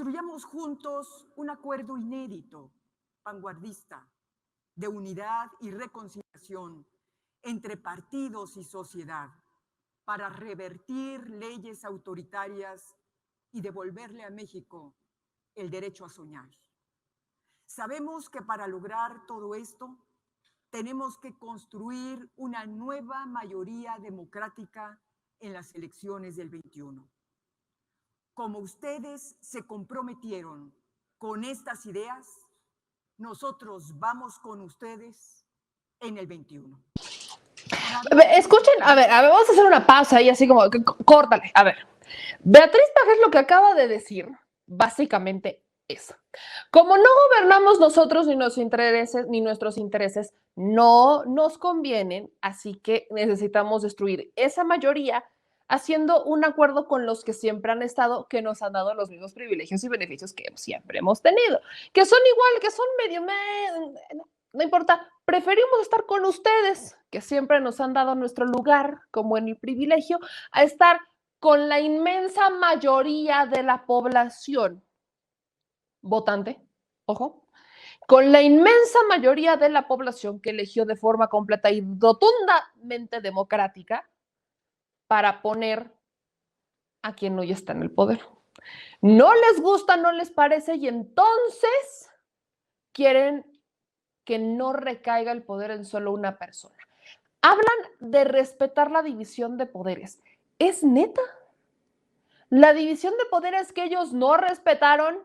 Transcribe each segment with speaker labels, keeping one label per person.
Speaker 1: Construyamos juntos un acuerdo inédito, vanguardista, de unidad y reconciliación entre partidos y sociedad para revertir leyes autoritarias y devolverle a México el derecho a soñar. Sabemos que para lograr todo esto tenemos que construir una nueva mayoría democrática en las elecciones del 21. Como ustedes se comprometieron con estas ideas, nosotros vamos con ustedes en el 21.
Speaker 2: Escuchen, a ver, vamos a hacer una pausa ahí, así como, córtale, a ver. Beatriz Pajes lo que acaba de decir, básicamente es, como no gobernamos nosotros ni nuestros intereses no nos convienen, así que necesitamos destruir esa mayoría haciendo un acuerdo con los que siempre han estado, que nos han dado los mismos privilegios y beneficios que siempre hemos tenido, que son igual, que son medio, no importa, preferimos estar con ustedes, que siempre nos han dado nuestro lugar como en el privilegio, a estar con la inmensa mayoría de la población votante, ojo, con la inmensa mayoría de la población que eligió de forma completa y rotundamente democrática para poner a quien hoy está en el poder. No les gusta, no les parece y entonces quieren que no recaiga el poder en solo una persona. Hablan de respetar la división de poderes. ¿Es neta? La división de poderes que ellos no respetaron,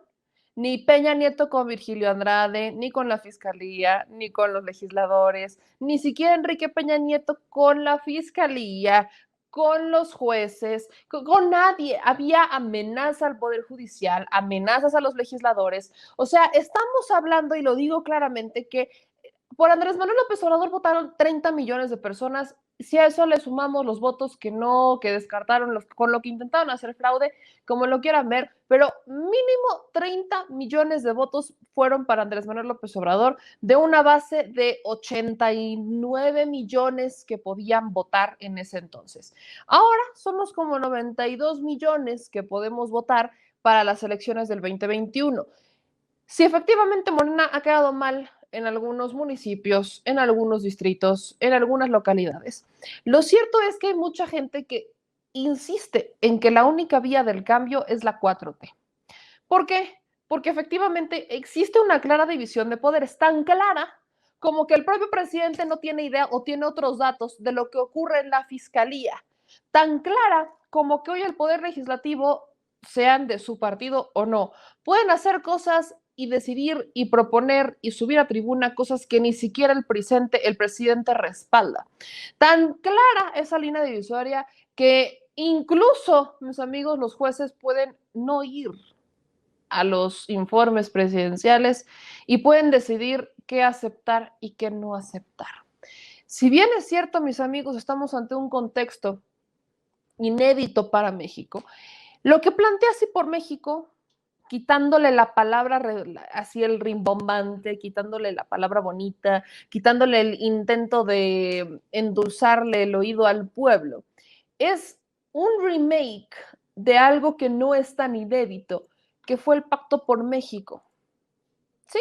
Speaker 2: ni Peña Nieto con Virgilio Andrade, ni con la Fiscalía, ni con los legisladores, ni siquiera Enrique Peña Nieto con la Fiscalía, con los jueces, con nadie. Había amenaza al Poder Judicial, amenazas a los legisladores. O sea, estamos hablando, y lo digo claramente, que por Andrés Manuel López Obrador votaron 30 millones de personas. Si a eso le sumamos los votos que no, que descartaron, con lo que intentaron hacer fraude, como lo quieran ver, pero mínimo 30 millones de votos fueron para Andrés Manuel López Obrador, de una base de 89 millones que podían votar en ese entonces. Ahora somos como 92 millones que podemos votar para las elecciones del 2021. Si efectivamente Morena ha quedado mal en algunos municipios, en algunos distritos, en algunas localidades, lo cierto es que hay mucha gente que insiste en que la única vía del cambio es la 4T. ¿Por qué? Porque efectivamente existe una clara división de poderes, tan clara como que el propio presidente no tiene idea o tiene otros datos de lo que ocurre en la fiscalía, tan clara como que hoy el poder legislativo, sean de su partido o no, pueden hacer cosas y decidir y proponer y subir a tribuna cosas que ni siquiera el presidente respalda. Tan clara esa línea divisoria que incluso, mis amigos, los jueces pueden no ir a los informes presidenciales y pueden decidir qué aceptar y qué no aceptar. Si bien es cierto, mis amigos, estamos ante un contexto inédito para México, lo que plantea Así por México, quitándole la palabra así el rimbombante, quitándole la palabra bonita, quitándole el intento de endulzarle el oído al pueblo, es un remake de algo que no es tan inédito, que fue el Pacto por México. Sí,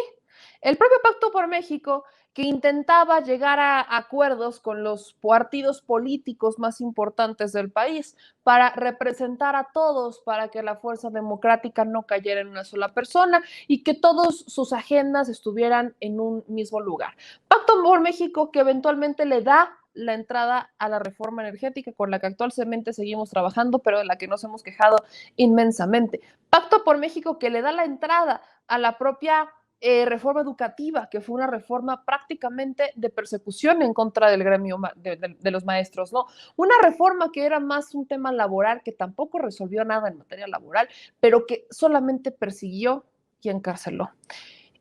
Speaker 2: el propio Pacto por México, que intentaba llegar a acuerdos con los partidos políticos más importantes del país para representar a todos, para que la fuerza democrática no cayera en una sola persona y que todas sus agendas estuvieran en un mismo lugar. Pacto por México, que eventualmente le da la entrada a la reforma energética con la que actualmente seguimos trabajando, pero de la que nos hemos quejado inmensamente. Pacto por México, que le da la entrada a la propia reforma educativa, que fue una reforma prácticamente de persecución en contra del gremio de los maestros, ¿no? Una reforma que era más un tema laboral, que tampoco resolvió nada en materia laboral, pero que solamente persiguió y encarceló.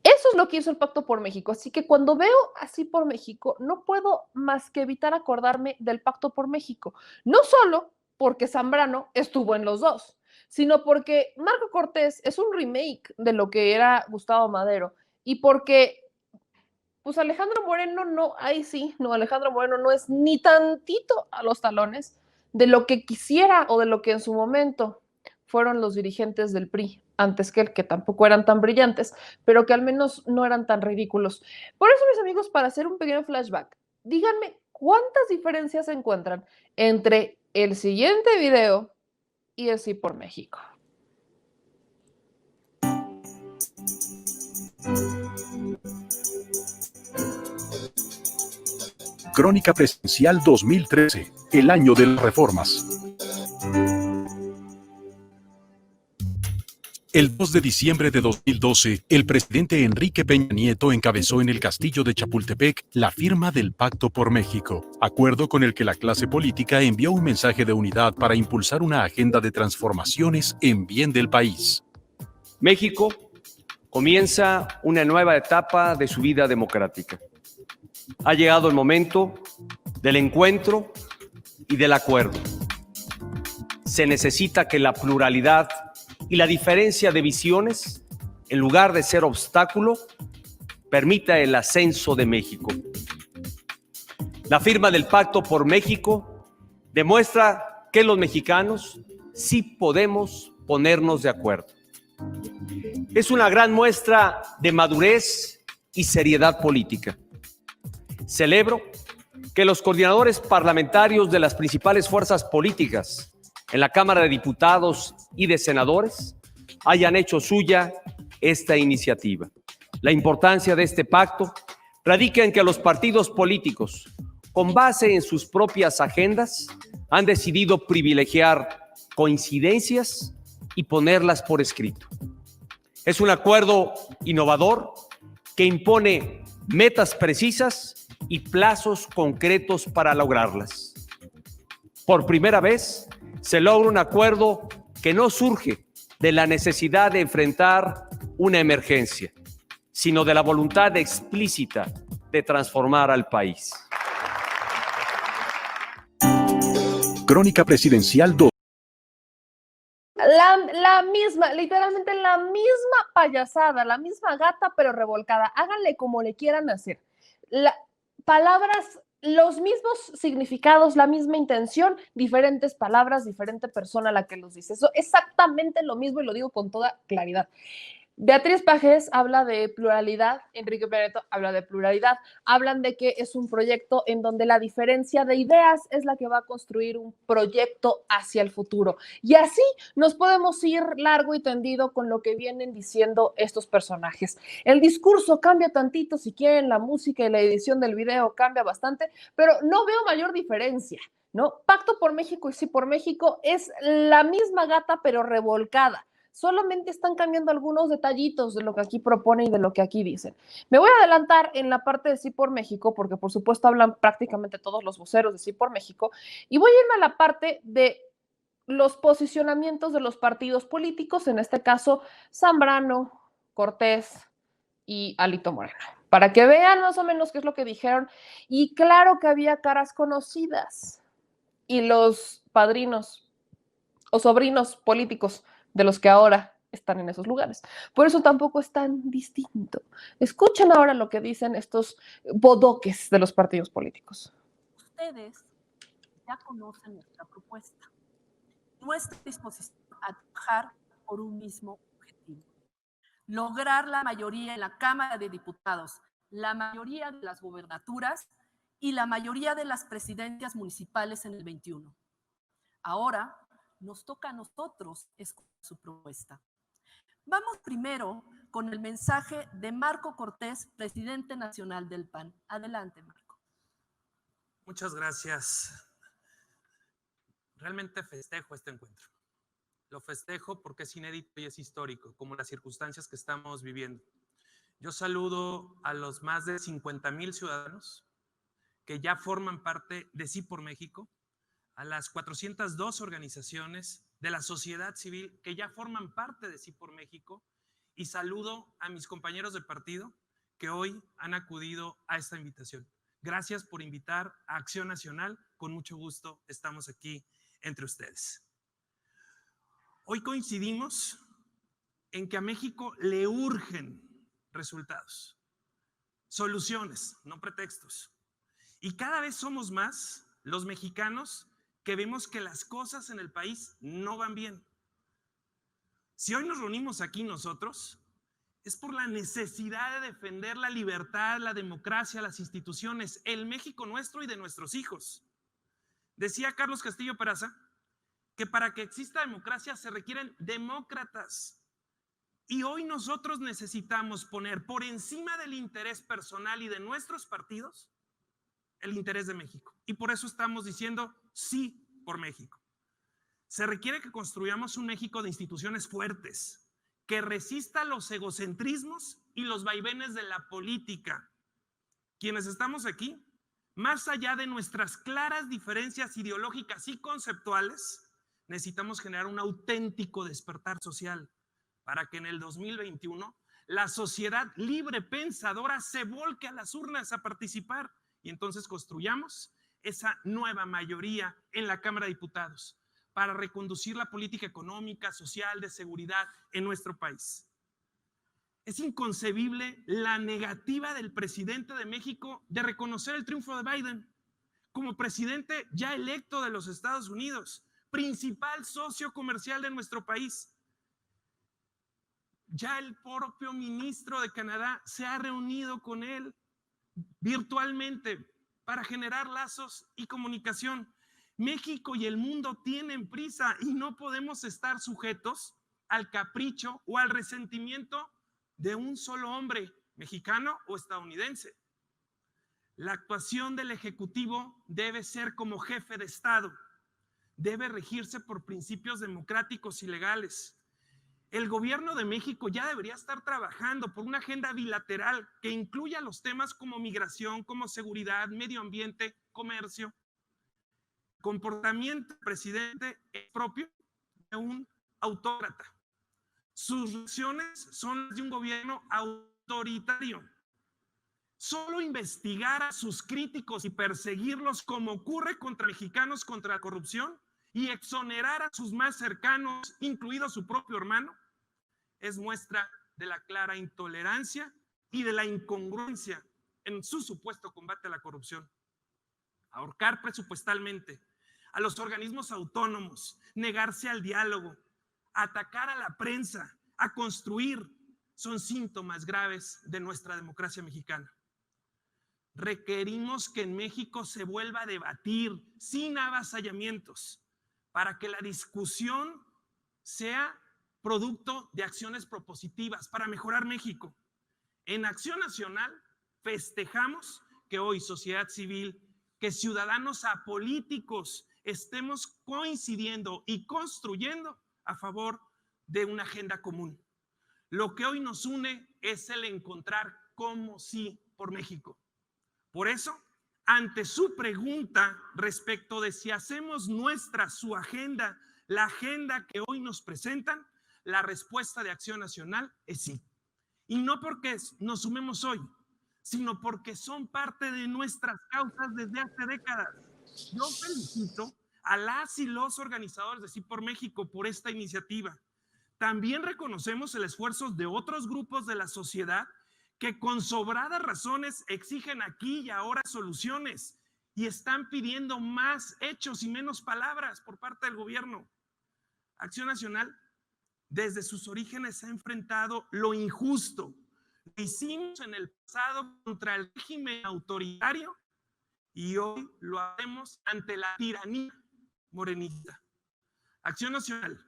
Speaker 2: Eso es lo que hizo el Pacto por México. Así que cuando veo Así por México, no puedo más que evitar acordarme del Pacto por México. No solo porque Zambrano estuvo en los dos, sino porque Marco Cortés es un remake de lo que era Gustavo Madero y porque pues Alejandro Moreno no, ahí sí, no, Alejandro Moreno no es ni tantito a los talones de lo que quisiera o de lo que en su momento fueron los dirigentes del PRI antes que tampoco eran tan brillantes, pero que al menos no eran tan ridículos. Por eso, mis amigos, para hacer un pequeño flashback, díganme cuántas diferencias se encuentran entre el siguiente video y el Sí por México.
Speaker 3: Crónica Presidencial 2013, el año de las reformas. El 2 de diciembre de 2012, el presidente Enrique Peña Nieto encabezó en el Castillo de Chapultepec la firma del Pacto por México, acuerdo con el que la clase política envió un mensaje de unidad para impulsar una agenda de transformaciones en bien del país.
Speaker 4: México comienza una nueva etapa de su vida democrática. Ha llegado el momento del encuentro y del acuerdo. Se necesita que la pluralidad y la diferencia de visiones, en lugar de ser obstáculo, permita el ascenso de México. La firma del Pacto por México demuestra que los mexicanos sí podemos ponernos de acuerdo. Es una gran muestra de madurez y seriedad política. Celebro que los coordinadores parlamentarios de las principales fuerzas políticas en la Cámara de Diputados y de Senadores hayan hecho suya esta iniciativa. La importancia de este pacto radica en que los partidos políticos, con base en sus propias agendas, han decidido privilegiar coincidencias y ponerlas por escrito. Es un acuerdo innovador que impone metas precisas y plazos concretos para lograrlas. Por primera vez, se logra un acuerdo que no surge de la necesidad de enfrentar una emergencia, sino de la voluntad explícita de transformar al país.
Speaker 3: Crónica Presidencial 2.
Speaker 2: La misma, literalmente la misma payasada, la misma gata, pero revolcada. Háganle como le quieran hacer. Palabras, los mismos significados, la misma intención, diferentes palabras, diferente persona la que los dice. Eso exactamente lo mismo y lo digo con toda claridad. Beatriz Pajes habla de pluralidad, Enrique Peña Nieto habla de pluralidad, hablan de que es un proyecto en donde la diferencia de ideas es la que va a construir un proyecto hacia el futuro. Y así nos podemos ir largo y tendido con lo que vienen diciendo estos personajes. El discurso cambia tantito, si quieren, la música y la edición del video cambia bastante, pero no veo mayor diferencia, ¿no? Pacto por México y Sí por México es la misma gata, pero revolcada. Solamente están cambiando algunos detallitos de lo que aquí propone y de lo que aquí dicen. Me voy a adelantar en la parte de Sí por México, porque por supuesto hablan prácticamente todos los voceros de Sí por México, y voy a irme a la parte de los posicionamientos de los partidos políticos, en este caso Zambrano, Cortés y Alito Moreno, para que vean más o menos qué es lo que dijeron. Y claro que había caras conocidas y los padrinos o sobrinos políticos de los que ahora están en esos lugares. Por eso tampoco es tan distinto. Escuchen ahora lo que dicen estos bodoques de los partidos políticos.
Speaker 5: Ustedes ya conocen nuestra propuesta, nuestra disposición a trabajar por un mismo objetivo: lograr la mayoría en la Cámara de Diputados, la mayoría de las gubernaturas y la mayoría de las presidencias municipales en el 21. Ahora nos toca a nosotros escuchar su propuesta. Vamos primero con el mensaje de Marco Cortés, presidente nacional del PAN. Adelante, Marco.
Speaker 6: Muchas gracias. Realmente festejo este encuentro. Lo festejo porque es inédito y es histórico, como las circunstancias que estamos viviendo. Yo saludo a los más de 50,000 ciudadanos que ya forman parte de Sí por México, a las 402 organizaciones de la sociedad civil que ya forman parte de Sí por México, y saludo a mis compañeros de partido que hoy han acudido a esta invitación. Gracias por invitar a Acción Nacional. Con mucho gusto estamos aquí entre ustedes. Hoy coincidimos en que a México le urgen resultados, soluciones, no pretextos. Y cada vez somos más los mexicanos que vemos que las cosas en el país no van bien. Si hoy nos reunimos aquí nosotros, es por la necesidad de defender la libertad, la democracia, las instituciones, el México nuestro y de nuestros hijos. Decía Carlos Castillo Peraza que para que exista democracia se requieren demócratas. Y hoy nosotros necesitamos poner por encima del interés personal y de nuestros partidos el interés de México. Y por eso estamos diciendo sí por México. Se requiere que construyamos un México de instituciones fuertes, que resista los egocentrismos y los vaivenes de la política. Quienes estamos aquí, más allá de nuestras claras diferencias ideológicas y conceptuales, necesitamos generar un auténtico despertar social para que en el 2021 la sociedad libre pensadora se volque a las urnas a participar y entonces construyamos esa nueva mayoría en la Cámara de Diputados para reconducir la política económica, social, de seguridad en nuestro país. Es inconcebible la negativa del presidente de México de reconocer el triunfo de Biden como presidente ya electo de los Estados Unidos, principal socio comercial de nuestro país. Ya el propio ministro de Canadá se ha reunido con él virtualmente para generar lazos y comunicación. México y el mundo tienen prisa y no podemos estar sujetos al capricho o al resentimiento de un solo hombre, mexicano o estadounidense. La actuación del Ejecutivo debe ser como jefe de Estado, debe regirse por principios democráticos y legales. El gobierno de México ya debería estar trabajando por una agenda bilateral que incluya los temas como migración, como seguridad, medio ambiente, comercio. Comportamiento del presidente es propio de un autócrata. Sus acciones son las de un gobierno autoritario. Solo investigar a sus críticos y perseguirlos como ocurre contra mexicanos contra la corrupción y exonerar a sus más cercanos, incluido su propio hermano, es muestra de la clara intolerancia y de la incongruencia en su supuesto combate a la corrupción. Ahorcar presupuestalmente a los organismos autónomos, negarse al diálogo, atacar a la prensa, a construir, son síntomas graves de nuestra democracia mexicana. Requerimos que en México se vuelva a debatir sin avasallamientos para que la discusión sea producto de acciones propositivas para mejorar México. En Acción Nacional festejamos que hoy sociedad civil, que ciudadanos apolíticos estemos coincidiendo y construyendo a favor de una agenda común. Lo que hoy nos une es el encontrar cómo sí por México. Por eso, ante su pregunta respecto de si hacemos nuestra su agenda, la agenda que hoy nos presentan, la respuesta de Acción Nacional es sí. Y no porque nos sumemos hoy, sino porque son parte de nuestras causas desde hace décadas. Yo felicito a las y los organizadores de Sí por México por esta iniciativa. También reconocemos el esfuerzo de otros grupos de la sociedad que con sobradas razones exigen aquí y ahora soluciones y están pidiendo más hechos y menos palabras por parte del gobierno. Acción Nacional desde sus orígenes ha enfrentado lo injusto. Lo hicimos en el pasado contra el régimen autoritario y hoy lo hacemos ante la tiranía morenista. Acción Nacional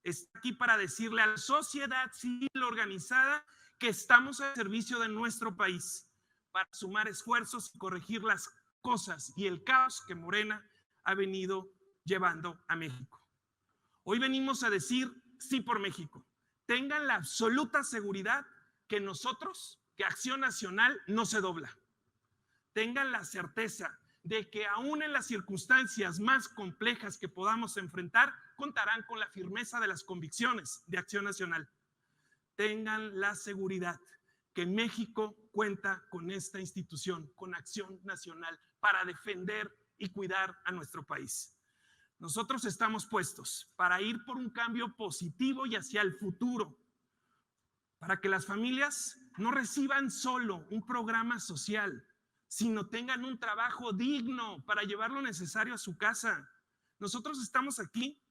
Speaker 6: está aquí para decirle a la sociedad civil organizada que estamos al servicio de nuestro país para sumar esfuerzos y corregir las cosas y el caos que Morena ha venido llevando a México. Hoy venimos a decir sí por México. Tengan la absoluta seguridad que nosotros, que Acción Nacional no se dobla. Tengan la certeza de que aún en las circunstancias más complejas que podamos enfrentar, contarán con la firmeza de las convicciones de Acción Nacional. Tengan la seguridad que México cuenta con esta institución, con Acción Nacional, para defender y cuidar a nuestro país. Nosotros estamos puestos para ir por un cambio positivo y hacia el futuro, para que las familias no reciban solo un programa social, sino tengan un trabajo digno para llevar lo necesario a su casa. Nosotros estamos aquí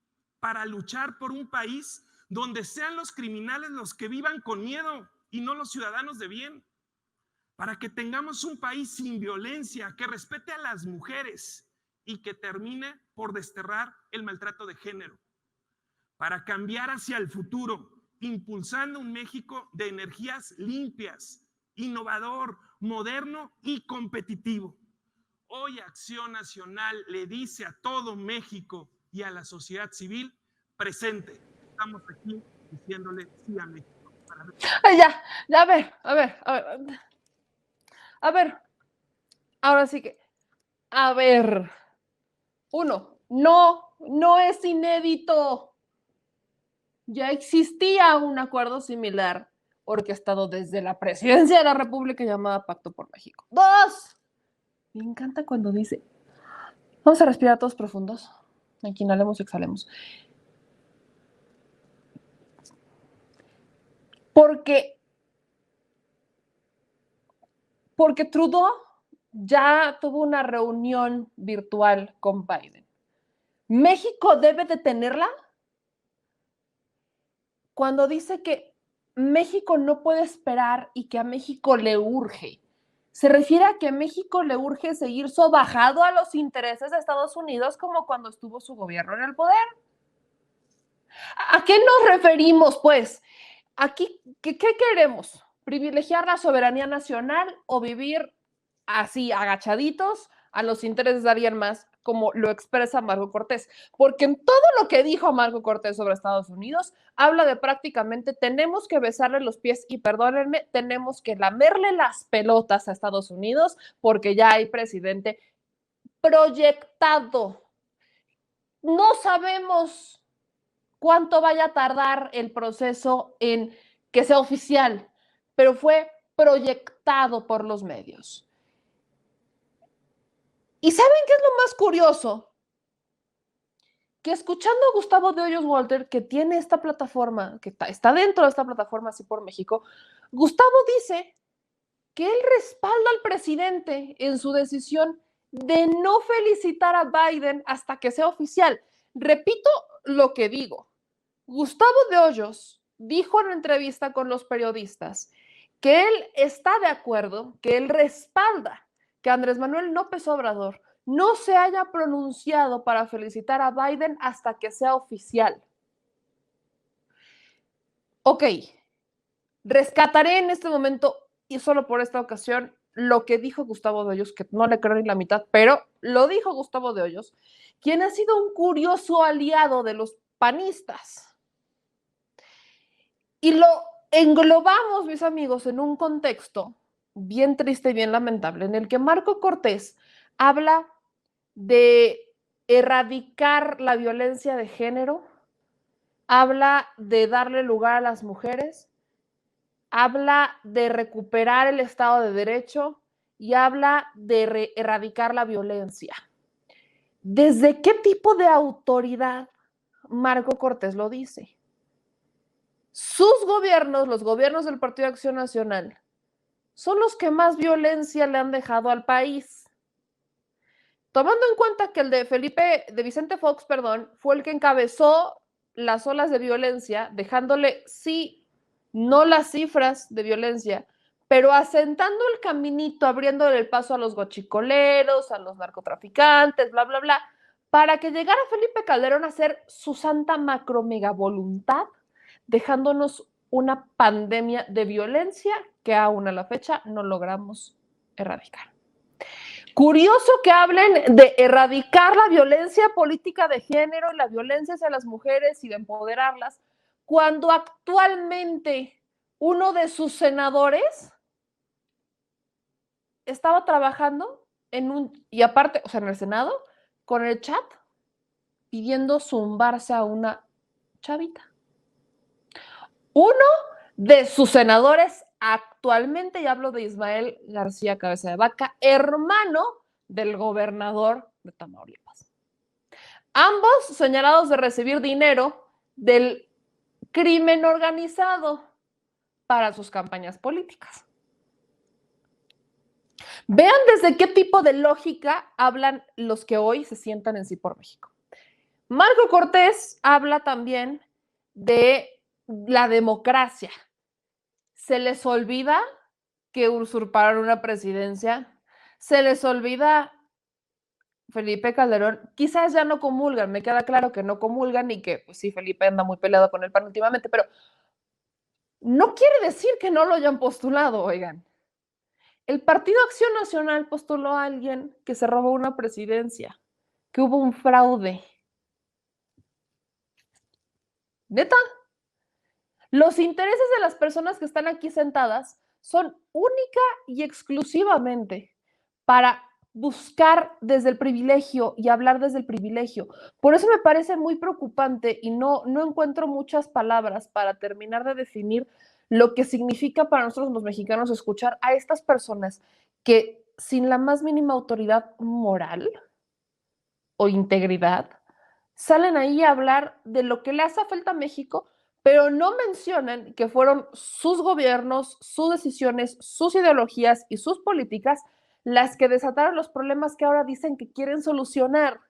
Speaker 6: para luchar por un país donde sean los criminales los que vivan con miedo y no los ciudadanos de bien, para que tengamos un país sin violencia, que respete a las mujeres y que termine por desterrar el maltrato de género, para cambiar hacia el futuro, impulsando un México de energías limpias, innovador, moderno y competitivo. Hoy Acción Nacional le dice a todo México y a la sociedad civil: presente. Estamos aquí diciéndole sí a México.
Speaker 2: Ay, ya, a ver, ahora sí que, a ver, uno, no es inédito. Ya existía un acuerdo similar orquestado desde la presidencia de la República llamada Pacto por México. Dos, me encanta cuando dice, vamos a respirar todos profundos, aquí inhalemos y exhalemos. Porque Trudeau ya tuvo una reunión virtual con Biden. ¿México debe de tenerla? Cuando dice que México no puede esperar y que a México le urge, se refiere a que a México le urge seguir sobajado a los intereses de Estados Unidos como cuando estuvo su gobierno en el poder. ¿A qué nos referimos, pues? Aquí, ¿qué queremos? ¿Privilegiar la soberanía nacional o vivir así, agachaditos a los intereses de alguien más, como lo expresa Marco Cortés? Porque en todo lo que dijo Marco Cortés sobre Estados Unidos, habla de prácticamente tenemos que besarle los pies y, perdónenme, tenemos que lamerle las pelotas a Estados Unidos porque ya hay presidente proyectado. No sabemos cuánto vaya a tardar el proceso en que sea oficial, pero fue proyectado por los medios. ¿Y saben qué es lo más curioso? Que escuchando a Gustavo de Hoyos Walter, que tiene esta plataforma, que está dentro de esta plataforma Así por México, Gustavo dice que él respalda al presidente en su decisión de no felicitar a Biden hasta que sea oficial. Repito lo que digo. Gustavo de Hoyos dijo en una entrevista con los periodistas que él está de acuerdo, que él respalda que Andrés Manuel López Obrador no se haya pronunciado para felicitar a Biden hasta que sea oficial. Ok, rescataré en este momento y solo por esta ocasión lo que dijo Gustavo de Hoyos, que no le creo ni la mitad, pero lo dijo Gustavo de Hoyos, quien ha sido un curioso aliado de los panistas. Y lo englobamos, mis amigos, en un contexto bien triste y bien lamentable, en el que Marco Cortés habla de erradicar la violencia de género, habla de darle lugar a las mujeres, habla de recuperar el Estado de Derecho y habla de erradicar la violencia. ¿Desde qué tipo de autoridad Marco Cortés lo dice? Sus gobiernos, los gobiernos del Partido de Acción Nacional, son los que más violencia le han dejado al país. Tomando en cuenta que el de Vicente Fox, fue el que encabezó las olas de violencia, dejándole, sí, no las cifras de violencia, pero asentando el caminito, abriéndole el paso a los guachicoleros, a los narcotraficantes, bla, bla, bla, para que llegara Felipe Calderón a hacer su santa macro mega voluntad, dejándonos una pandemia de violencia que aún a la fecha no logramos erradicar. Curioso que hablen de erradicar la violencia política de género y la violencia hacia las mujeres y de empoderarlas, cuando actualmente uno de sus senadores estaba trabajando y aparte, en el Senado, con el chat, pidiendo zumbarse a una chavita. Uno de sus senadores actualmente, y hablo de Ismael García Cabeza de Vaca, hermano del gobernador de Tamaulipas. Ambos señalados de recibir dinero del crimen organizado para sus campañas políticas. Vean desde qué tipo de lógica hablan los que hoy se sientan en Sí por México. Marco Cortés habla también de la democracia. Se les olvida que usurparon una presidencia, se les olvida Felipe Calderón, quizás ya no comulgan, me queda claro que no comulgan y que, pues sí, Felipe anda muy peleado con el PAN últimamente, pero no quiere decir que no lo hayan postulado, oigan. El Partido Acción Nacional postuló a alguien que se robó una presidencia, que hubo un fraude. ¿Neta? Los intereses de las personas que están aquí sentadas son única y exclusivamente para buscar desde el privilegio y hablar desde el privilegio. Por eso me parece muy preocupante y no encuentro muchas palabras para terminar de definir lo que significa para nosotros los mexicanos escuchar a estas personas que sin la más mínima autoridad moral o integridad salen ahí a hablar de lo que le hace falta a México, pero no mencionan que fueron sus gobiernos, sus decisiones, sus ideologías y sus políticas las que desataron los problemas que ahora dicen que quieren solucionar.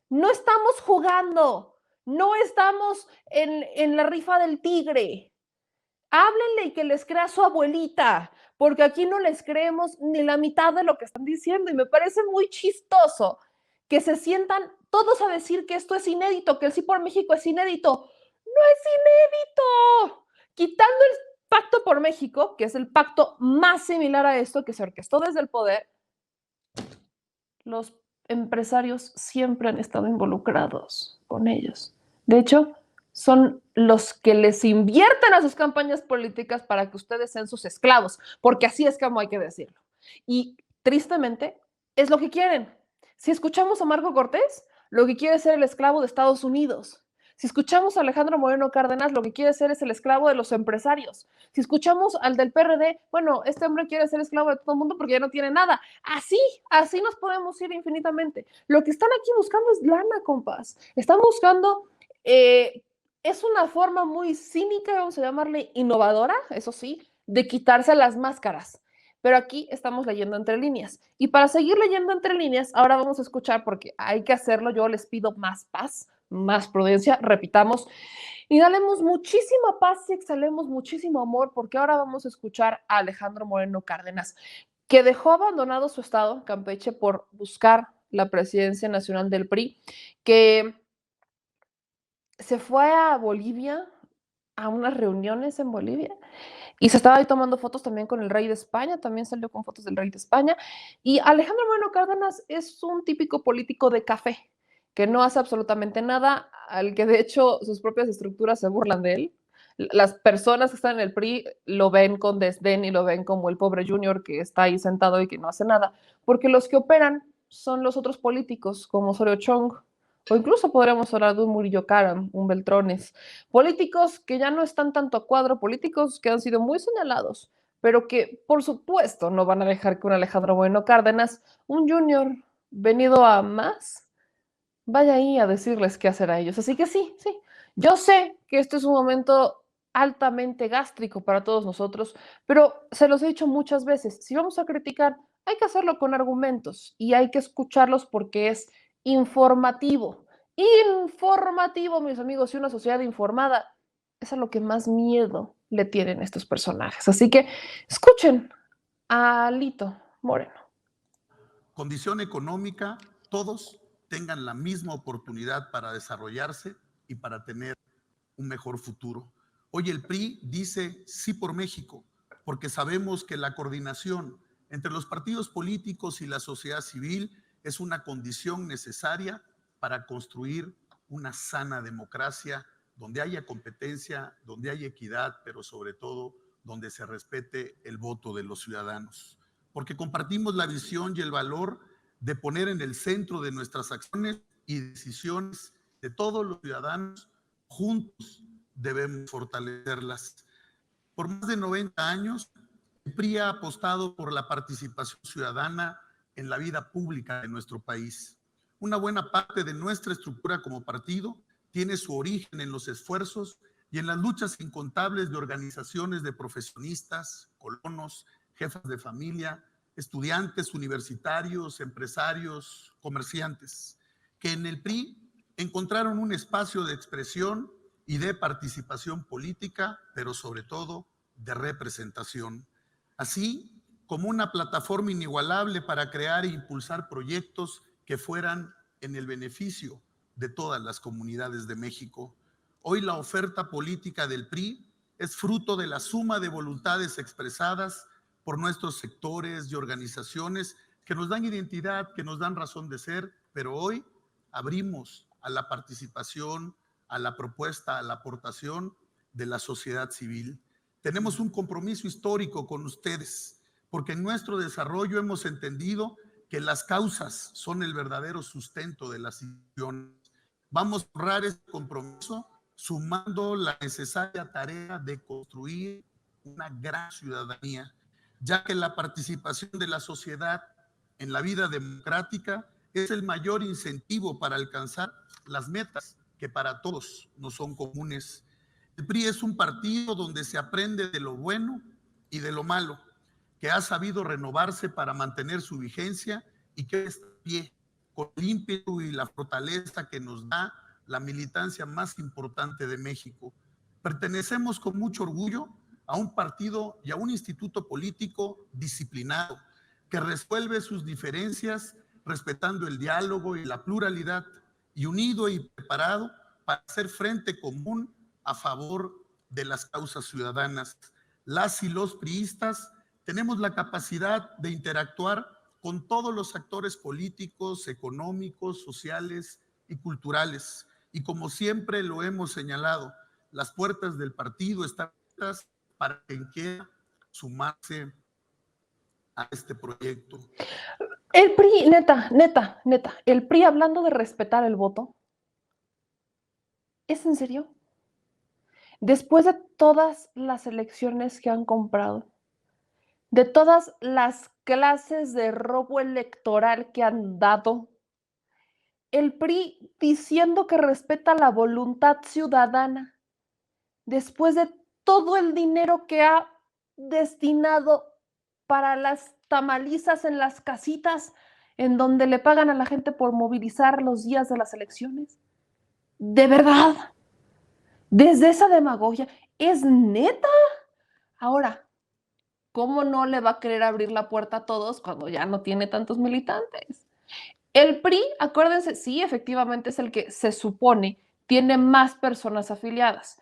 Speaker 2: No estamos jugando, no estamos en la rifa del tigre. Háblenle y que les crea su abuelita, porque aquí no les creemos ni la mitad de lo que están diciendo y me parece muy chistoso que se sientan todos a decir que esto es inédito, que el Sí por México es inédito. No es inédito. Quitando el Pacto por México, que es el pacto más similar a esto, que se orquestó desde el poder, los empresarios siempre han estado involucrados con ellos. De hecho, son los que les invierten a sus campañas políticas para que ustedes sean sus esclavos, porque así es como hay que decirlo. Y tristemente, es lo que quieren. Si escuchamos a Marco Cortés, lo que quiere es ser el esclavo de Estados Unidos. Si escuchamos a Alejandro Moreno Cárdenas, lo que quiere ser es el esclavo de los empresarios. Si escuchamos al del PRD, bueno, este hombre quiere ser esclavo de todo el mundo porque ya no tiene nada. Así nos podemos ir infinitamente. Lo que están aquí buscando es lana, compas. Están buscando, es una forma muy cínica, vamos a llamarle innovadora, eso sí, de quitarse las máscaras. Pero aquí estamos leyendo entre líneas. Y para seguir leyendo entre líneas, ahora vamos a escuchar, porque hay que hacerlo, yo les pido más paz, más prudencia, repitamos, inhalemos muchísima paz y exhalemos muchísimo amor, porque ahora vamos a escuchar a Alejandro Moreno Cárdenas, que dejó abandonado su estado, Campeche, por buscar la presidencia nacional del PRI, que se fue a Bolivia, a unas reuniones en Bolivia, y se estaba ahí tomando fotos también con el rey de España, también salió con fotos del rey de España. Y Alejandro Moreno Cárdenas es un típico político de café, que no hace absolutamente nada, al que de hecho sus propias estructuras se burlan de él. Las personas que están en el PRI lo ven con desdén y lo ven como el pobre Junior que está ahí sentado y que no hace nada, porque los que operan son los otros políticos, como Osorio Chong, o incluso podríamos hablar de un Murillo Karam, un Beltrones, políticos que ya no están tanto a cuadro, políticos que han sido muy señalados, pero que por supuesto no van a dejar que un Alejandro Moreno Cárdenas, un Junior venido a más, vaya ahí a decirles qué hacer a ellos. Así que sí, yo sé que este es un momento altamente gástrico para todos nosotros, pero se los he dicho muchas veces, si vamos a criticar, hay que hacerlo con argumentos y hay que escucharlos porque es informativo. Informativo, mis amigos, y una sociedad informada es a lo que más miedo le tienen estos personajes. Así que escuchen a Alito Moreno.
Speaker 7: Condición económica, todos tengan la misma oportunidad para desarrollarse y para tener un mejor futuro. Hoy el PRI dice sí por México, porque sabemos que la coordinación entre los partidos políticos y la sociedad civil es una condición necesaria para construir una sana democracia donde haya competencia, donde haya equidad, pero sobre todo donde se respete el voto de los ciudadanos. Porque compartimos la visión y el valor de poner en el centro de nuestras acciones y decisiones de todos los ciudadanos. Juntos debemos fortalecerlas. Por más de 90 años, el PRI ha apostado por la participación ciudadana en la vida pública de nuestro país. Una buena parte de nuestra estructura como partido tiene su origen en los esfuerzos y en las luchas incontables de organizaciones de profesionistas, colonos, jefas de familia, estudiantes universitarios, empresarios, comerciantes, que en el PRI encontraron un espacio de expresión y de participación política, pero sobre todo de representación, así como una plataforma inigualable para crear e impulsar proyectos que fueran en el beneficio de todas las comunidades de México. Hoy la oferta política del PRI es fruto de la suma de voluntades expresadas por nuestros sectores y organizaciones que nos dan identidad, que nos dan razón de ser, pero hoy abrimos a la participación, a la propuesta, a la aportación de la sociedad civil. Tenemos un compromiso histórico con ustedes, porque en nuestro desarrollo hemos entendido que las causas son el verdadero sustento de las instituciones. Vamos a honrar ese compromiso sumando la necesaria tarea de construir una gran ciudadanía, ya que la participación de la sociedad en la vida democrática es el mayor incentivo para alcanzar las metas que para todos nos son comunes. El PRI es un partido donde se aprende de lo bueno y de lo malo, que ha sabido renovarse para mantener su vigencia y que está en pie con el ímpetu y la fortaleza que nos da la militancia más importante de México. Pertenecemos con mucho orgullo a un partido y a un instituto político disciplinado, que resuelve sus diferencias respetando el diálogo y la pluralidad, y unido y preparado para hacer frente común a favor de las causas ciudadanas. Las y los priistas tenemos la capacidad de interactuar con todos los actores políticos, económicos, sociales y culturales. Y como siempre lo hemos señalado, las puertas del partido están abiertas para quien quiera sumarse a este proyecto.
Speaker 2: El PRI, neta, el PRI, hablando de respetar el voto, ¿es en serio? Después de todas las elecciones que han comprado, de todas las clases de robo electoral que han dado, el PRI diciendo que respeta la voluntad ciudadana, después de todo el dinero que ha destinado para las tamalizas en las casitas en donde le pagan a la gente por movilizar los días de las elecciones. ¿De verdad? Desde esa demagogia, ¿es neta? Ahora, ¿cómo no le va a querer abrir la puerta a todos cuando ya no tiene tantos militantes? El PRI, acuérdense, sí, efectivamente es el que se supone tiene más personas afiliadas.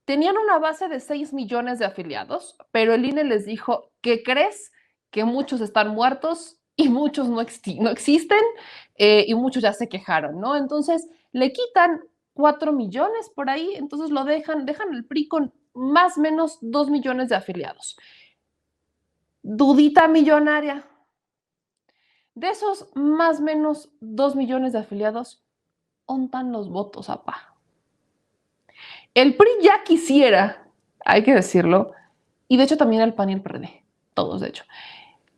Speaker 2: Tenían una base de 6 millones de afiliados, pero el INE les dijo, ¿qué crees? Que muchos están muertos y muchos no existen y muchos ya se quejaron, ¿no? Entonces le quitan 4 millones por ahí, entonces lo dejan el PRI con más o menos 2 millones de afiliados. Dudita millonaria. De esos más o menos 2 millones de afiliados, ¿dónde están los votos, apá? El PRI ya quisiera, hay que decirlo, y de hecho también el PAN y el PRD, todos de hecho,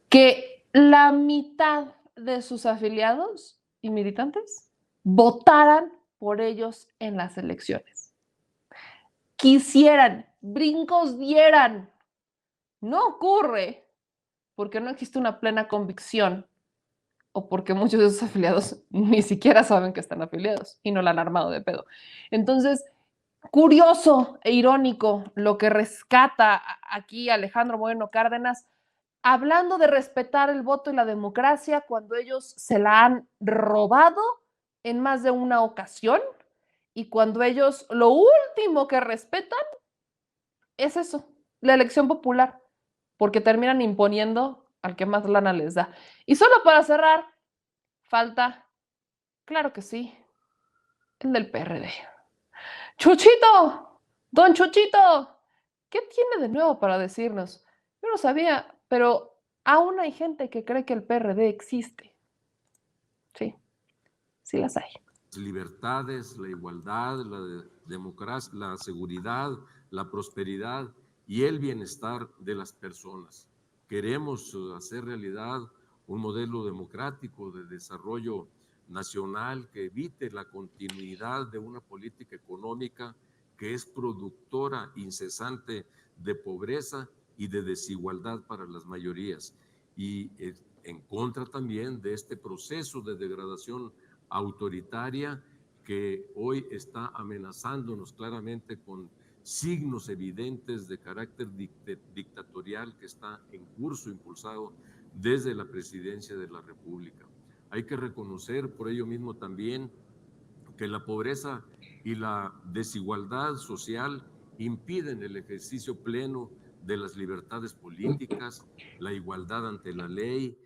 Speaker 2: que la mitad de sus afiliados y militantes votaran por ellos en las elecciones. Quisieran, brincos dieran. No ocurre porque no existe una plena convicción o porque muchos de esos afiliados ni siquiera saben que están afiliados y no la han armado de pedo. Entonces, curioso e irónico lo que rescata aquí Alejandro Moreno Cárdenas, hablando de respetar el voto y la democracia cuando ellos se la han robado en más de una ocasión y cuando ellos lo último que respetan es eso, la elección popular, porque terminan imponiendo al que más lana les da. Y solo para cerrar, falta, claro que sí, el del PRD. Chuchito, don Chuchito, ¿qué tiene de nuevo para decirnos? Yo no sabía, pero aún hay gente que cree que el PRD existe. Sí, sí las hay.
Speaker 8: Libertades, la igualdad, la democracia, la seguridad, la prosperidad y el bienestar de las personas. Queremos hacer realidad un modelo democrático de desarrollo nacional que evite la continuidad de una política económica que es productora incesante de pobreza y de desigualdad para las mayorías, y en contra también de este proceso de degradación autoritaria que hoy está amenazándonos claramente con signos evidentes de carácter dictatorial que está en curso, impulsado desde la Presidencia de la República. Hay que reconocer por ello mismo también que la pobreza y la desigualdad social impiden el ejercicio pleno de las libertades políticas, la igualdad ante la ley,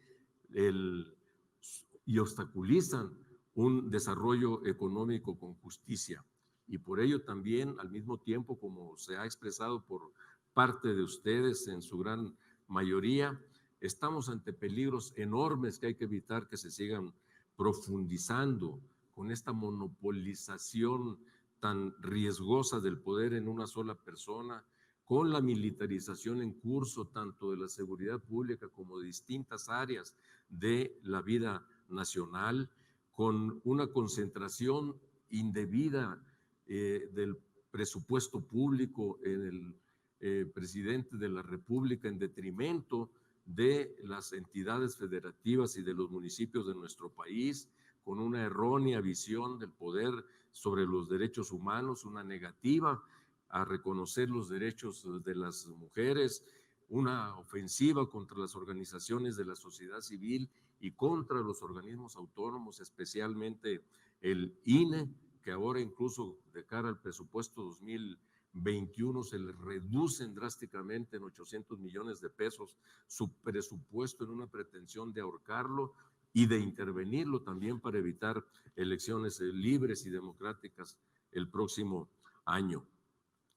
Speaker 8: y obstaculizan un desarrollo económico con justicia. Y por ello también, al mismo tiempo, como se ha expresado por parte de ustedes en su gran mayoría, estamos ante peligros enormes que hay que evitar que se sigan profundizando con esta monopolización tan riesgosa del poder en una sola persona, con la militarización en curso tanto de la seguridad pública como de distintas áreas de la vida nacional, con una concentración indebida del presupuesto público en el presidente de la República en detrimento de las entidades federativas y de los municipios de nuestro país, con una errónea visión del poder sobre los derechos humanos, una negativa a reconocer los derechos de las mujeres, una ofensiva contra las organizaciones de la sociedad civil y contra los organismos autónomos, especialmente el INE, que ahora incluso de cara al presupuesto 2021 se le reducen drásticamente en 800 millones de pesos su presupuesto en una pretensión de ahorcarlo y de intervenirlo también para evitar elecciones libres y democráticas el próximo año.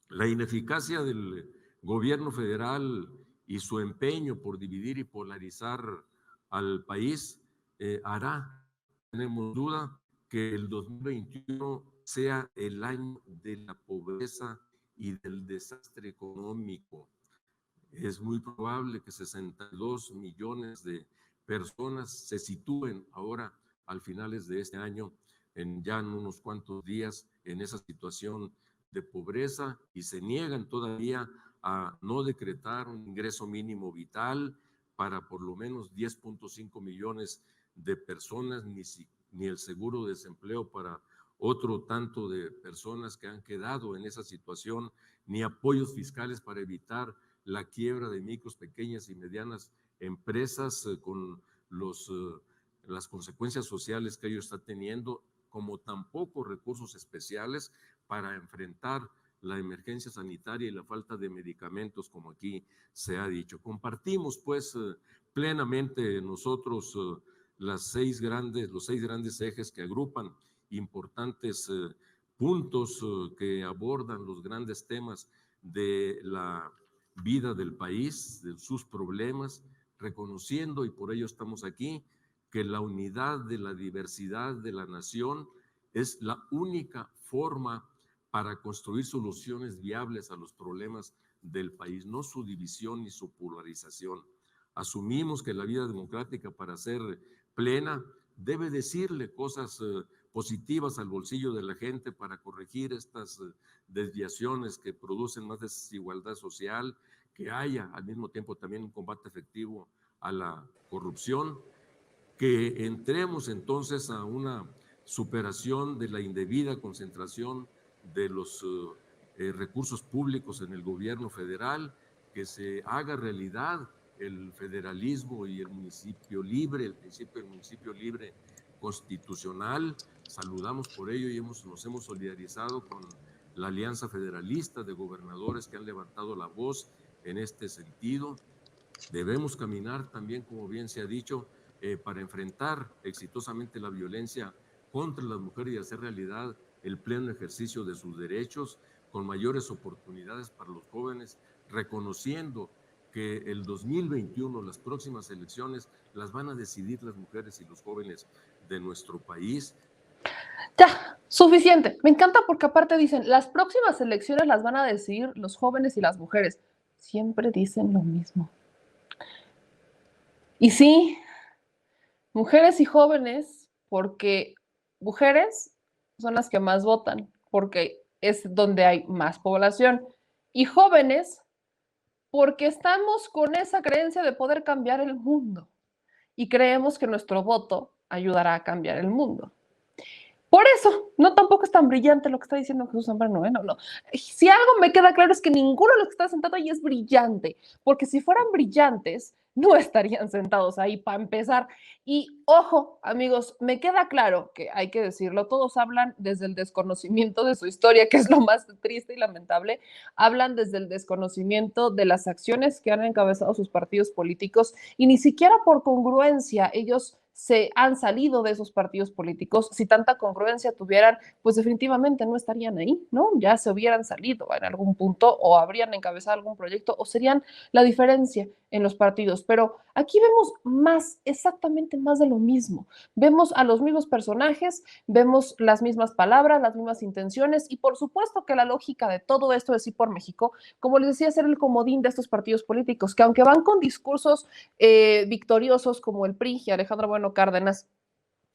Speaker 8: La ineficacia del gobierno federal y su empeño por dividir y polarizar al país hará, tenemos duda, que el 2021 sea el año de la pobreza y del desastre económico. Es muy probable que 62 millones de personas se sitúen ahora al finales de este año, ya en unos cuantos días, en esa situación de pobreza y se niegan todavía a no decretar un ingreso mínimo vital para por lo menos 10.5 millones de personas, ni el seguro de desempleo para otro tanto de personas que han quedado en esa situación, ni apoyos fiscales para evitar la quiebra de micros, pequeñas y medianas empresas con las consecuencias sociales que ello está teniendo, como tampoco recursos especiales para enfrentar la emergencia sanitaria y la falta de medicamentos, como aquí se ha dicho. Compartimos, pues, plenamente nosotros los seis grandes ejes que agrupan importantes puntos que abordan los grandes temas de la vida del país, de sus problemas, reconociendo, y por ello estamos aquí, que la unidad de la diversidad de la nación es la única forma para construir soluciones viables a los problemas del país, no su división ni su polarización. Asumimos que la vida democrática, para ser plena, debe decirle cosas positivas al bolsillo de la gente para corregir estas desviaciones que producen más desigualdad social, que haya al mismo tiempo también un combate efectivo a la corrupción, que entremos entonces a una superación de la indebida concentración de los recursos públicos en el gobierno federal, que se haga realidad el federalismo y el municipio libre, el principio del municipio libre constitucional. Saludamos por ello y nos hemos solidarizado con la Alianza Federalista de Gobernadores que han levantado la voz en este sentido. Debemos caminar también, como bien se ha dicho, para enfrentar exitosamente la violencia contra las mujeres y hacer realidad el pleno ejercicio de sus derechos, con mayores oportunidades para los jóvenes, reconociendo que el 2021, las próximas elecciones, las van a decidir las mujeres y los jóvenes de nuestro país.
Speaker 2: Ya, suficiente. Me encanta porque aparte dicen, las próximas elecciones las van a decidir los jóvenes y las mujeres. Siempre dicen lo mismo. Y sí, mujeres y jóvenes, porque mujeres son las que más votan, porque es donde hay más población. Y jóvenes, porque estamos con esa creencia de poder cambiar el mundo y creemos que nuestro voto ayudará a cambiar el mundo. Por eso, no tampoco es tan brillante lo que está diciendo Jesús Zambrano, ¿eh? No. Si algo me queda claro es que ninguno de los que está sentado ahí es brillante, porque si fueran brillantes, no estarían sentados ahí para empezar. Y ojo, amigos, me queda claro que hay que decirlo, todos hablan desde el desconocimiento de su historia, que es lo más triste y lamentable, hablan desde el desconocimiento de las acciones que han encabezado sus partidos políticos y ni siquiera por congruencia ellos se han salido de esos partidos políticos. Si tanta congruencia tuvieran, pues definitivamente no estarían ahí, ¿no? Ya se hubieran salido en algún punto o habrían encabezado algún proyecto o serían la diferencia en los partidos. Pero aquí vemos más, exactamente más de lo mismo. Vemos a los mismos personajes, vemos las mismas palabras, las mismas intenciones y por supuesto que la lógica de todo esto de Sí por México, como les decía, ser el comodín de estos partidos políticos, que aunque van con discursos victoriosos como el PRI y Alejandro Bueno Cárdenas,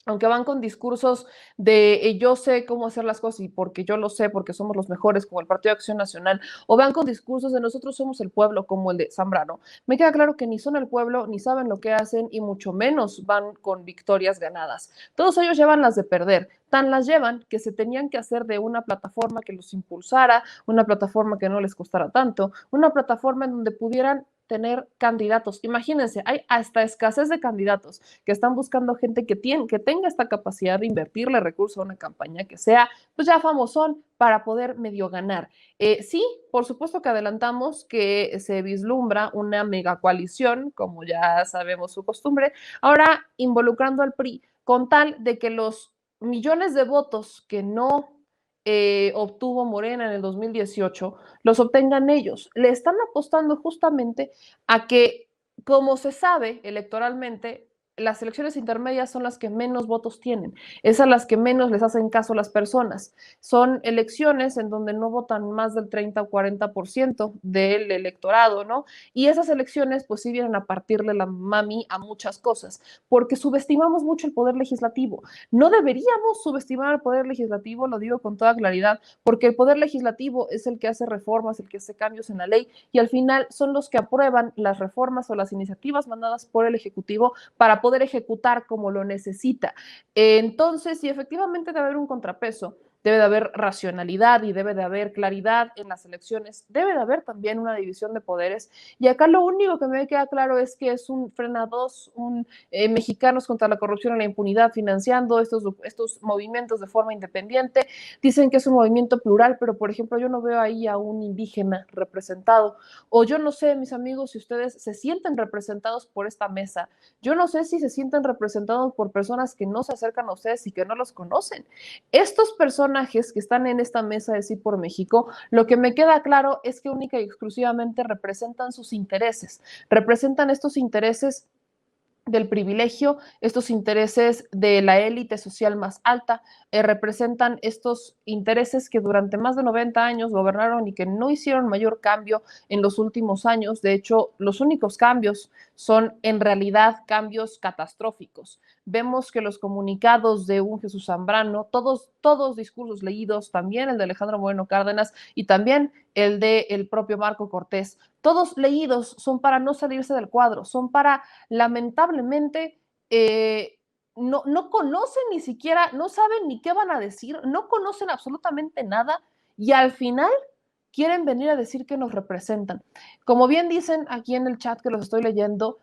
Speaker 2: aunque van con discursos de yo sé cómo hacer las cosas y porque yo lo sé, porque somos los mejores, como el Partido de Acción Nacional, o van con discursos de nosotros somos el pueblo, como el de Zambrano, me queda claro que ni son el pueblo, ni saben lo que hacen, y mucho menos van con victorias ganadas. Todos ellos llevan las de perder, tan las llevan que se tenían que hacer de una plataforma que los impulsara, una plataforma que no les costara tanto, una plataforma en donde pudieran tener candidatos. Imagínense, hay hasta escasez de candidatos que están buscando gente que tenga esta capacidad de invertirle recursos a una campaña que sea pues ya famosón para poder medio ganar. Sí, por supuesto que adelantamos que se vislumbra una mega coalición, como ya sabemos su costumbre, ahora involucrando al PRI, con tal de que los millones de votos que no obtuvo Morena en el 2018, los obtengan ellos. Le están apostando justamente a que, como se sabe electoralmente, las elecciones intermedias son las que menos votos tienen, es a las que menos les hacen caso las personas. Son elecciones en donde no votan más del 30 o 40% del electorado, ¿no? Y esas elecciones pues sí vienen a partirle la mami a muchas cosas, porque subestimamos mucho el poder legislativo. No deberíamos subestimar al poder legislativo, lo digo con toda claridad, porque el poder legislativo es el que hace reformas, el que hace cambios en la ley y al final son los que aprueban las reformas o las iniciativas mandadas por el Ejecutivo para poder ejecutar como lo necesita. Entonces, si efectivamente debe haber un contrapeso, debe de haber racionalidad y debe de haber claridad en las elecciones, debe de haber también una división de poderes. Y acá lo único que me queda claro es que es un frena dos, mexicanos contra la corrupción y la impunidad financiando estos movimientos de forma independiente. Dicen que es un movimiento plural, pero por ejemplo yo no veo ahí a un indígena representado. O yo no sé, mis amigos, si ustedes se sienten representados por esta mesa. Yo no sé si se sienten representados por personas que no se acercan a ustedes y que no los conocen. Estos personajes que están en esta mesa de Sí por México, lo que me queda claro es que única y exclusivamente representan sus intereses, representan estos intereses del privilegio, estos intereses de la élite social más alta, representan estos intereses que durante más de 90 años gobernaron y que no hicieron mayor cambio en los últimos años. De hecho, los únicos cambios son en realidad cambios catastróficos. Vemos que los comunicados de un Jesús Zambrano, todos discursos leídos, también el de Alejandro Moreno Cárdenas y también el del propio Marco Cortés, todos leídos son para no salirse del cuadro, son para lamentablemente no conocen ni siquiera, no saben ni qué van a decir, no conocen absolutamente nada y al final quieren venir a decir que nos representan. Como bien dicen aquí en el chat que los estoy leyendo,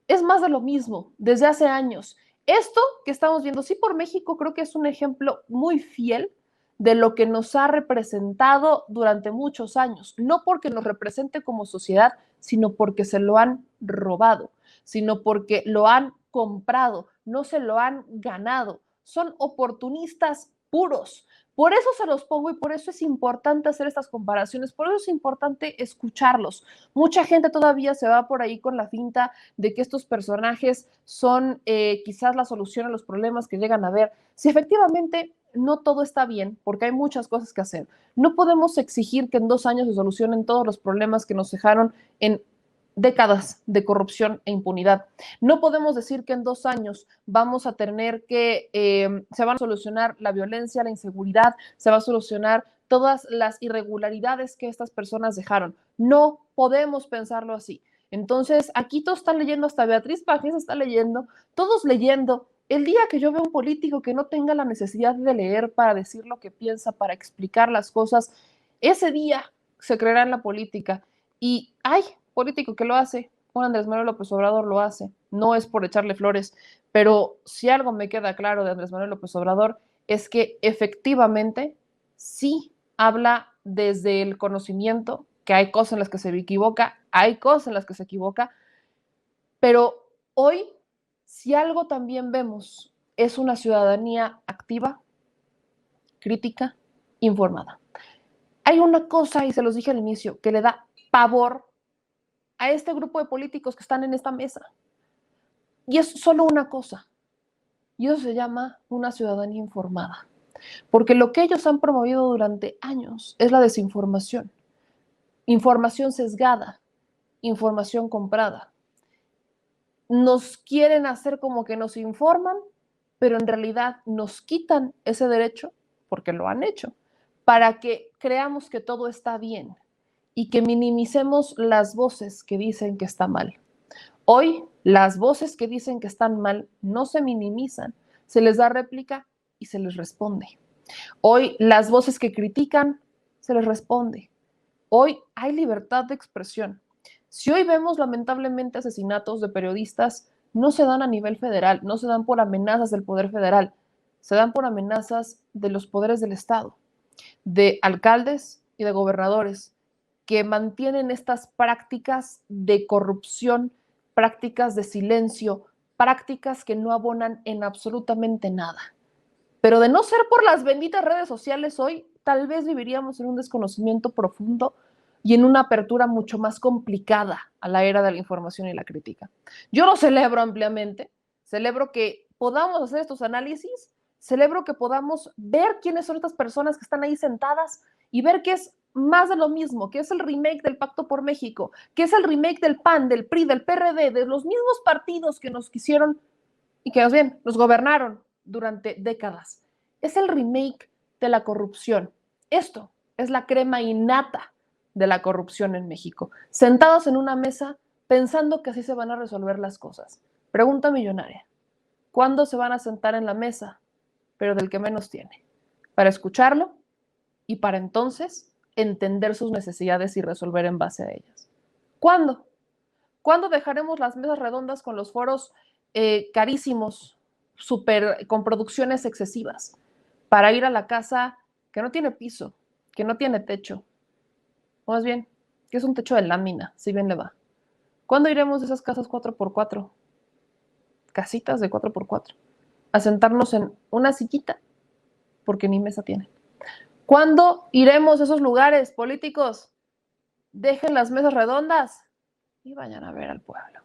Speaker 2: es más de lo mismo desde hace años. Esto que estamos viendo, Sí por México, creo que es un ejemplo muy fiel de lo que nos ha representado durante muchos años, no porque nos represente como sociedad, sino porque se lo han robado, sino porque lo han comprado, no se lo han ganado. Son oportunistas puros. Por eso se los pongo y por eso es importante hacer estas comparaciones, por eso es importante escucharlos. Mucha gente todavía se va por ahí con la finta de que estos personajes son quizás la solución a los problemas que llegan a ver. Si efectivamente no todo está bien, porque hay muchas cosas que hacer, no podemos exigir que en 2 años se solucionen todos los problemas que nos dejaron en décadas de corrupción e impunidad. No podemos decir que en 2 años vamos a tener que, se van a solucionar la violencia, la inseguridad, se va a solucionar todas las irregularidades que estas personas dejaron. No podemos pensarlo así. Entonces, aquí todos están leyendo, hasta Beatriz Pajes está leyendo, todos leyendo el día que yo veo un político que no tenga la necesidad de leer para decir lo que piensa, para explicar las cosas, ese día se creerá en la política. Y hay político que lo hace, Juan Andrés Manuel López Obrador lo hace, no es por echarle flores, pero si algo me queda claro de Andrés Manuel López Obrador es que efectivamente sí habla desde el conocimiento, que hay cosas en las que se equivoca, hay cosas en las que se equivoca, pero hoy, si algo también vemos, es una ciudadanía activa, crítica, informada. Hay una cosa, y se los dije al inicio, que le da pavor a este grupo de políticos que están en esta mesa. Y es solo una cosa, y eso se llama una ciudadanía informada. Porque lo que ellos han promovido durante años es la desinformación, información sesgada, información comprada. Nos quieren hacer como que nos informan, pero en realidad nos quitan ese derecho, porque lo han hecho, para que creamos que todo está bien y que minimicemos las voces que dicen que está mal. Hoy, las voces que dicen que están mal no se minimizan, se les da réplica y se les responde. Hoy, las voces que critican, se les responde. Hoy hay libertad de expresión. Si hoy vemos lamentablemente asesinatos de periodistas, no se dan a nivel federal, no se dan por amenazas del poder federal, se dan por amenazas de los poderes del Estado, de alcaldes y de gobernadores que mantienen estas prácticas de corrupción, prácticas de silencio, prácticas que no abonan en absolutamente nada. Pero de no ser por las benditas redes sociales hoy, tal vez viviríamos en un desconocimiento profundo y en una apertura mucho más complicada a la era de la información y la crítica. Yo lo celebro ampliamente, celebro que podamos hacer estos análisis, celebro que podamos ver quiénes son estas personas que están ahí sentadas y ver que es más de lo mismo, que es el remake del Pacto por México, que es el remake del PAN, del PRI, del PRD, de los mismos partidos que nos quisieron y que más bien nos gobernaron durante décadas. Es el remake de la corrupción. Esto es la crema innata de la corrupción en México. Sentados en una mesa pensando que así se van a resolver las cosas. Pregunta millonaria. ¿Cuándo se van a sentar en la mesa, pero del que menos tiene? Para escucharlo y para entonces entender sus necesidades y resolver en base a ellas. ¿Cuándo? ¿Cuándo dejaremos las mesas redondas con los foros carísimos, con producciones excesivas, para ir a la casa que no tiene piso, que no tiene techo, o más bien, que es un techo de lámina, si bien le va? ¿Cuándo iremos a esas casas 4x4, casitas de 4x4, a sentarnos en una sillita, porque ni mesa tienen? ¿Cuándo iremos a esos lugares políticos? Dejen las mesas redondas y vayan a ver al pueblo.